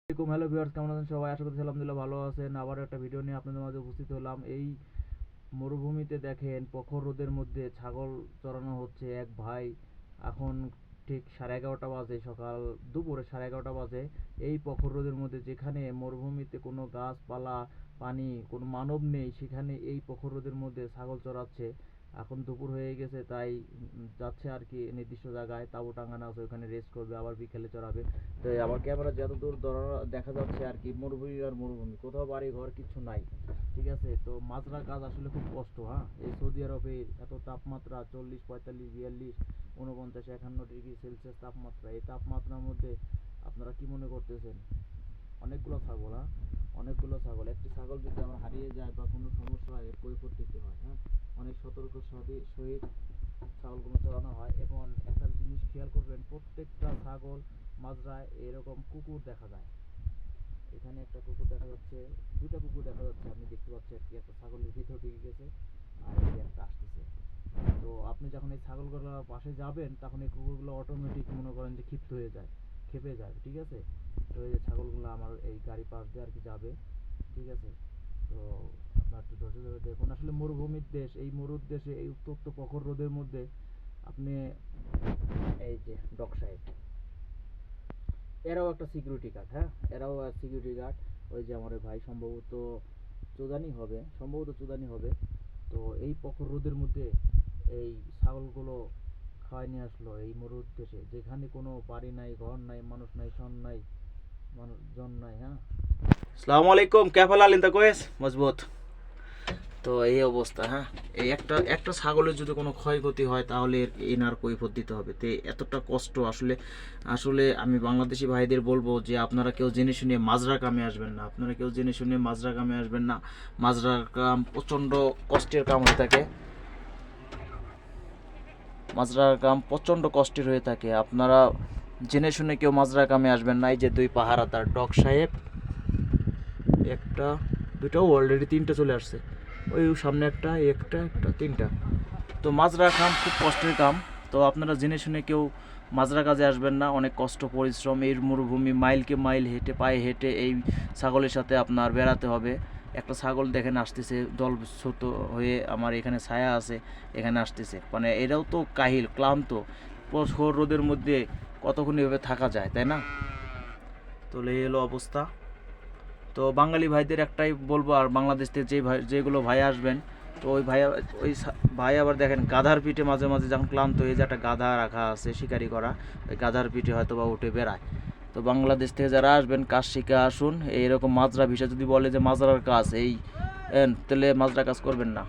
Hello viewers, কেমন আছেন সবাই? আশা করছি আলহামদুলিল্লাহ ভালো আছেন। আবার একটা ভিডিও নিয়ে আপনাদের মাঝে উপস্থিত হলাম। এই মরুভূমিতে দেখেন প্রখর রোদের মধ্যে ছাগল চড়ানো হচ্ছে। এক ভাই এখন ঠিক 11:30 বাজে, সকাল দুপুরে 11:30 বাজে। এই প্রখর রোদের মধ্যে, যেখানে মরুভূমিতে কোনো গাছপালা, পানি, কোনো মানব নেই, সেখানে এই প্রখর রোদের মধ্যে ছাগল চড়াচ্ছে। এখন দুপুর হয়ে গেছে, তাই যাচ্ছে আর কি নির্দিষ্ট জায়গায়, তাঁবু টাঙানো আছে, ওখানে রেস্ট করবে, আবার বিকেলে চড়াবে। তো আমার ক্যামেরা যতদূর দেখা যাচ্ছে আর কি, মরুভূমি আর মরুভূমি, কোথাও বাড়ি ঘর কিছু নাই। ঠিক আছে, তো মাজরা কাজ আসলে খুব কষ্ট। হ্যাঁ, এই সৌদি আরবে এত তাপমাত্রা, 40, 45, 42, 49, 51 ডিগ্রি সেলসিয়াস তাপমাত্রা। এই তাপমাত্রার মধ্যে আপনারা কি মনে করতেছেন? অনেকগুলো ছাগল, হ্যাঁ, অনেকগুলো ছাগল। একটি ছাগল যদি আমার হারিয়ে যায় বা কোনো সমস্যা হয়, এর কৈফিয়ত দিতে হয়। হ্যাঁ, অনেক সতর্ক সহিত ছাগলগুলো চালানো হয়। এবং একটা জিনিস খেয়াল করবেন, প্রত্যেকটা ছাগল মাজরায় এরকম কুকুর দেখা যায়। এখানে একটা কুকুর দেখা যাচ্ছে, দুইটা কুকুর দেখা যাচ্ছে, আমি দেখতে পাচ্ছি আর কি। একটা ছাগলের ভিতর ঢুকে গেছে, আর এই যে একটা আসতেছে। তো আপনি যখন এই ছাগলগুলো পাশে যাবেন, তখন এই কুকুরগুলো অটোমেটিক মনে করেন যে ক্ষিপ্ত হয়ে যায়, খেপে যায়। ঠিক আছে, তো এই যে ছাগলগুলো আমার এই গাড়ি পাশ দিয়ে আর কি যাবে। ঠিক আছে, তো আপনার একটু ধৈর্য ধরে দেখুন। আসলে মরুভূমির দেশ, এই মরুর দেশে এই উত্তপ্ত প্রখর রোদের মধ্যে আপনি, এই যে ডক সাহেব, এরাও একটা সিকিউরিটি গার্ড। হ্যাঁ, এরাও সিকিউরিটি গার্ড। ওই যে আমার ভাই সম্ভবত চোদানি হবে। তো এই প্রখর রোদের মধ্যে এই ছাগলগুলো খাওয়াই নিয়ে আসলো এই মরুর দেশে, যেখানে কোনো বাড়ি নাই, ঘর নাই, মানুষ নাই, সন নাই, মানুষজন নাই। হ্যাঁ, আসসালামু আলাইকুম, কেফাল আলিন্দা কোয়েস মজবুত। তো এই অবস্থা। হ্যাঁ, এই একটা একটা ছাগলের যদি কোনো ক্ষয়ক্ষতি হয়, তাহলে এনার কৈফিয়ত দিতে হবে। তো এতটা কষ্ট আসলে, আমি বাংলাদেশি ভাইদের বলবো যে আপনারা কেউ জেনে শুনে মাজরা কামে আসবেন না। মাজরা কাম প্রচণ্ড কষ্টের কাম হয়ে থাকে। মাজরার কাম প্রচণ্ড কষ্টের হয়ে থাকে। আপনারা জেনে শুনে কেউ মাজরা কামে আসবেন না। এই যে দুই পাহারাদার ডক সাহেব, একটা, দুইটাও অলরেডি তিনটা চলে আসছে। ওই সামনে একটা, একটা, তিনটা। তো মাজরা কাম খুব কষ্টের কাম। তো আপনারা জেনে শুনে কেউ মাজরা কাজে আসবেন না। অনেক কষ্ট, পরিশ্রম। এই মরুভূমি মাইলকে মাইল হেঁটে, পায়ে হেঁটে এই ছাগলের সাথে আপনার বেড়াতে হবে। একটা ছাগল দেখেন আসতেছে দল ছোট হয়ে, আমার এখানে ছায়া আছে, এখানে আসতেছে। মানে এরাও তো কাহিল, ক্লান্ত। প্রখর রোদের মধ্যে কতক্ষণ এভাবে থাকা যায়, তাই না? তো এই হলো অবস্থা। তো বাঙালি ভাইদের একটাই বলবো, আর বাংলাদেশ থেকে যেগুলো ভাই আসবেন, তো ওই ভাই আবার দেখেন গাধার পিঠে মাঝে মাঝে যখন ক্লান্ত হয়ে, যে একটা গাধা রাখা আছে শিকারি করা, ওই গাধার পিঠে হয়তো বা উঠে বেড়ায়। তো বাংলাদেশ থেকে যারা আসবেন, কাজ শিখে আসুন। এইরকম মাজরা ভিসা যদি বলে যে মাজরার কাজ এই, তাহলে মাজরা কাজ করবেন না।